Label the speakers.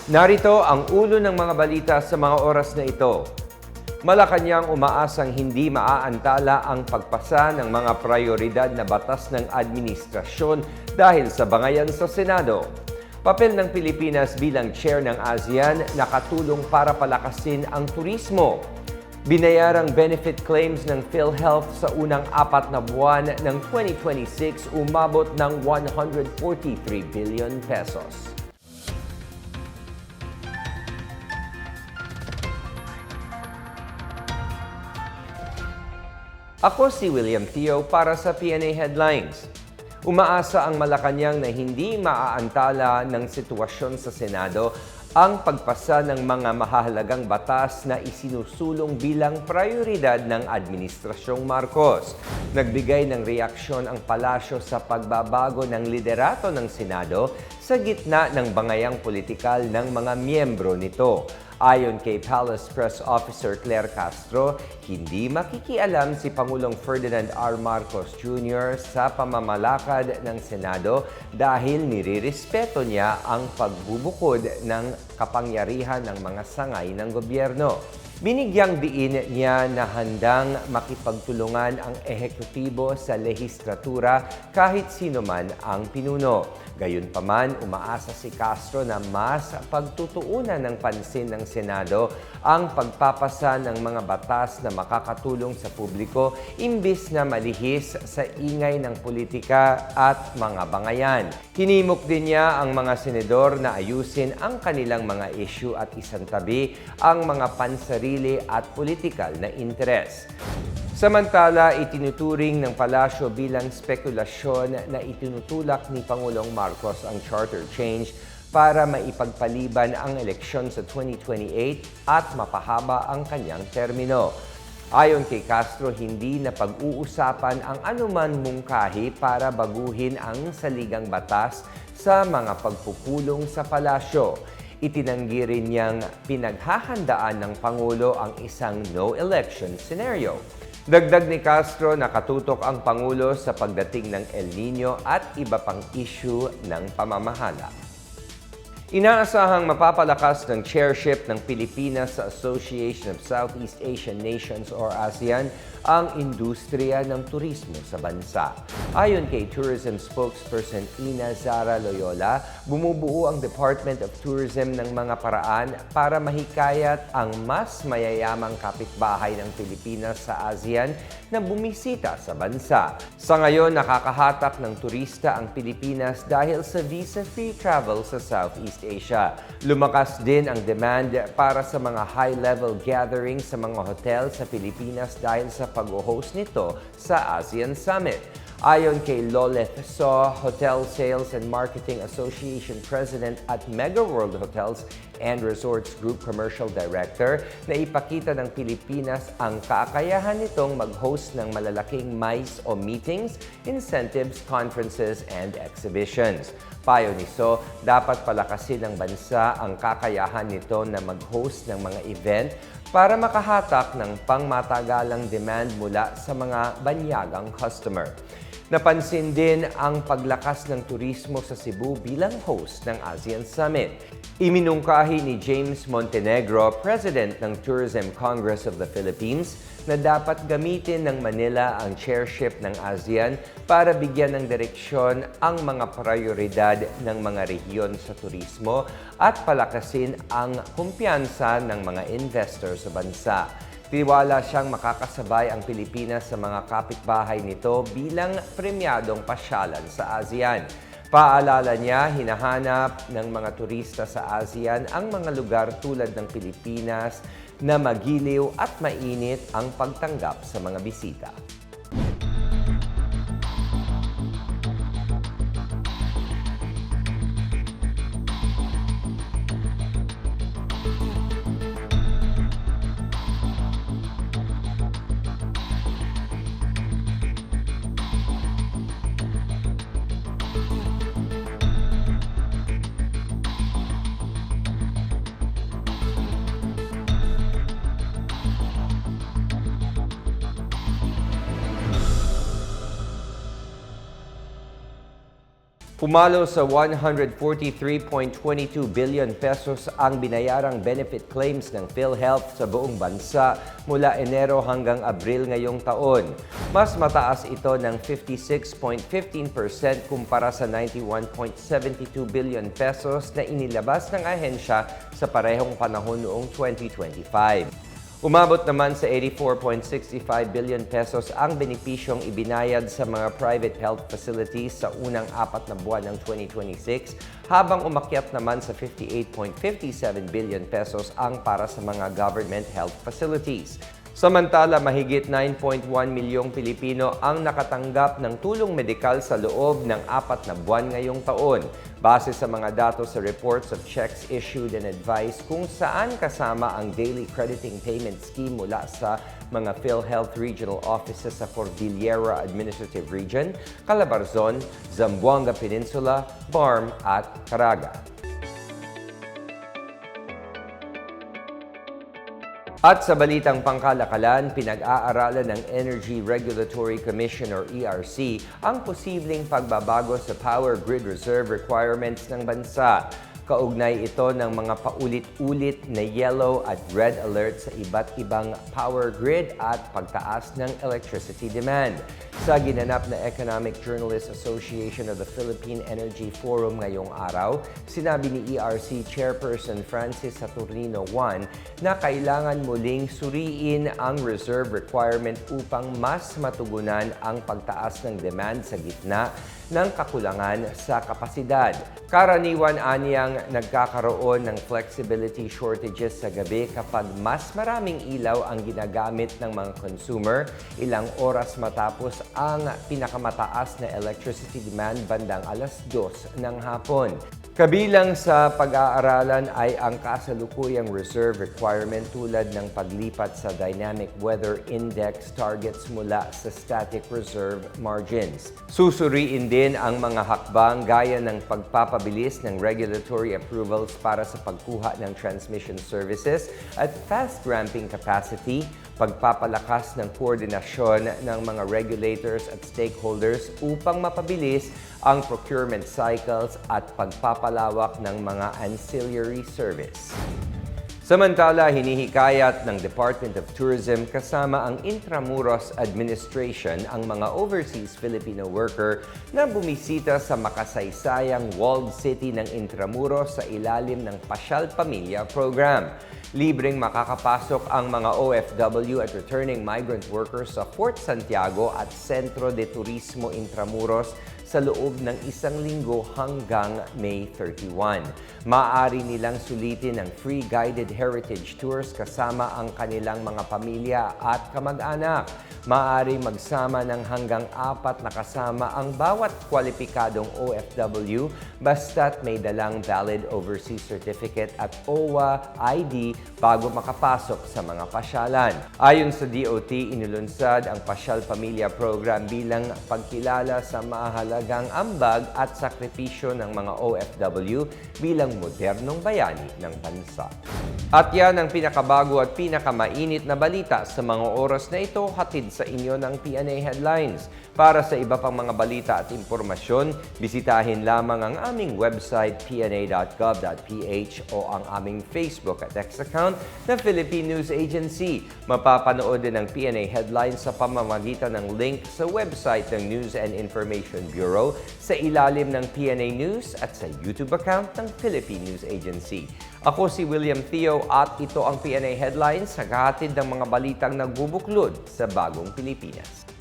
Speaker 1: Narito ang ulo ng mga balita sa mga oras na ito. Malacanang umaasang hindi maaantala ang pagpasa ng mga prayoridad na batas ng administrasyon dahil sa bangayan sa Senado. Papel ng Pilipinas bilang chair ng ASEAN nakatulong para palakasin ang turismo. Binayarang benefit claims ng PhilHealth sa unang 4 na buwan ng 2026 umabot ng 143 billion pesos. Ako si William Theo para sa PNA Headlines. Umaasa ang Malacanang na hindi maaantala ng sitwasyon sa Senado ang pagpasa ng mga mahahalagang batas na isinusulong bilang prioridad ng Administrasyong Marcos. Nagbigay ng reaksyon ang palasyo sa pagbabago ng liderato ng Senado sa gitna ng bangayang politikal ng mga miyembro nito. Ayon kay Palace Press Officer Claire Castro, hindi makikialam si Pangulong Ferdinand R. Marcos Jr. sa pamamalakad ng Senado dahil nirirespeto niya ang pagbubukod ng kapangyarihan ng mga sangay ng gobyerno. Binigyang diin niya na handang makipagtulungan ang ehekutibo sa lehislatura kahit sino man ang pinuno. Gayunpaman, umaasa si Castro na mas pagtutuunan ng pansin ng Senado ang pagpapasa ng mga batas na makakatulong sa publiko imbis na malihis sa ingay ng politika at mga bangayan. Hinimok din niya ang mga senador na ayusin ang kanilang mga issue at isantabi ang mga pansarili at politikal na interes. Samantala, itinuturing ng palasyo bilang spekulasyon na itinutulak ni Pangulong Marcos ang charter change para maipagpaliban ang eleksyon sa 2028 at mapahaba ang kanyang termino. Ayon kay Castro, hindi na pag-uusapan ang anuman mungkahi para baguhin ang saligang batas sa mga pagpupulong sa palasyo. Itinanggi rin niyang pinaghahandaan ng Pangulo ang isang no-election scenario. Dagdag ni Castro, nakatutok ang Pangulo sa pagdating ng El Nino at iba pang issue ng pamamahala. Inaasahang mapapalakas ng chairship ng Pilipinas sa Association of Southeast Asian Nations or ASEAN ang industriya ng turismo sa bansa. Ayon kay Tourism spokesperson Ina Zara Loyola, bumubuo ang Department of Tourism ng mga paraan para mahikayat ang mas mayayamang kapitbahay ng Pilipinas sa ASEAN na bumisita sa bansa. Sa ngayon, nakakahatak ng turista ang Pilipinas dahil sa visa-free travel sa Southeast Asia. Lumakas din ang demand para sa mga high-level gatherings sa mga hotel sa Pilipinas dahil sa pag-host nito sa ASEAN Summit. Ayon kay Loleth So, Hotel Sales and Marketing Association President at Mega World Hotels and Resorts Group Commercial Director, na ipakita ng Pilipinas ang kakayahan nitong mag-host ng malalaking MICE o meetings, incentives, conferences, and exhibitions. Payo ni So, dapat palakasin ng bansa ang kakayahan nito na mag-host ng mga event para makahatak ng pangmatagalang demand mula sa mga banyagang customer. Napansin din ang paglakas ng turismo sa Cebu bilang host ng ASEAN Summit. Iminungkahi ni James Montenegro, President ng Tourism Congress of the Philippines, na dapat gamitin ng Manila ang chairship ng ASEAN para bigyan ng direksyon ang mga prioridad ng mga rehiyon sa turismo at palakasin ang kumpiyansa ng mga investor sa bansa. Tiwala siyang makakasabay ang Pilipinas sa mga kapitbahay nito bilang premyadong pasyalan sa ASEAN. Paalala niya, hinahanap ng mga turista sa ASEAN ang mga lugar tulad ng Pilipinas na magiliw at mainit ang pagtanggap sa mga bisita. Pumalo sa 143.22 billion pesos ang binayarang benefit claims ng PhilHealth sa buong bansa mula Enero hanggang Abril ngayong taon. Mas mataas ito ng 56.15% kumpara sa 91.72 billion pesos na inilabas ng ahensya sa parehong panahon noong 2025. Umabot naman sa 84.65 billion pesos ang benepisyong ibinayad sa mga private health facilities sa unang 4 na buwan ng 2026, habang umakyat naman sa 58.57 billion pesos ang para sa mga government health facilities. Samantala, mahigit 9.1 milyong Pilipino ang nakatanggap ng tulong medikal sa loob ng 4 na buwan ngayong taon. Base sa mga datos sa reports of checks issued and advised kung saan kasama ang daily crediting payment scheme mula sa mga PhilHealth Regional Offices sa Cordillera Administrative Region, Calabarzon, Zamboanga Peninsula, BARM at Caraga. At sa balitang pangkalakalan, pinag-aaralan ng Energy Regulatory Commission or ERC ang posibleng pagbabago sa power grid reserve requirements ng bansa. Kaugnay ito ng mga paulit-ulit na yellow at red alert sa iba't ibang power grid at pagtaas ng electricity demand. Sa ginanap na Economic Journalists Association of the Philippine Energy Forum ngayong araw, sinabi ni ERC Chairperson Francis Saturnino I na kailangan muling suriin ang reserve requirement upang mas matugunan ang pagtaas ng demand sa gitna ng kakulangan sa kapasidad. Karaniwan aniyang nagkakaroon ng flexibility shortages sa gabi kapag mas maraming ilaw ang ginagamit ng mga consumer ilang oras matapos ang pinakamataas na electricity demand bandang alas 2 ng hapon. Kabilang sa pag-aaralan ay ang kasalukuyang reserve requirement tulad ng paglipat sa Dynamic Weather Index targets mula sa static reserve margins. Susuriin din ang mga hakbang gaya ng pagpapabilis ng regulatory approvals para sa pagkuha ng transmission services at fast ramping capacity, pagpapalakas ng koordinasyon ng mga regulators at stakeholders upang mapabilis ang procurement cycles at pagpapalawak ng mga ancillary service. Samantala, hinihikayat ng Department of Tourism kasama ang Intramuros Administration ang mga overseas Filipino worker na bumisita sa makasaysayang walled city ng Intramuros sa ilalim ng Pasyal Pamilya Program. Libreng makakapasok ang mga OFW at returning migrant workers sa Fort Santiago at Centro de Turismo Intramuros sa loob ng 1 linggo hanggang May 31. Maaari nilang sulitin ang free guided heritage tours kasama ang kanilang mga pamilya at kamag-anak. Maaari magsama ng hanggang 4 na kasama ang bawat kwalipikadong OFW basta't may dalang valid overseas certificate at OWA ID bago makapasok sa mga pasyalan. Ayon sa DOT, inilunsad ang Pasyal Pamilya Program bilang pagkilala sa mahalagang ambag at sakripisyo ng mga OFW bilang modernong bayani ng bansa. At yan ang pinakabago at pinakamainit na balita sa mga oras na ito, hatid sa inyo ng PNA Headlines. Para sa iba pang mga balita at impormasyon, bisitahin lamang ang aming website pna.gov.ph o ang aming Facebook at X account na Philippine News Agency. Mapapanood din ang PNA Headlines sa pamamagitan ng link sa website ng News and Information Bureau, sa ilalim ng PNA News at sa YouTube account ng Philippine News Agency. Ako si William Theo at ito ang PNA Headlines, naghahatid ng mga balitang nagbubuklod sa bagong Pilipinas.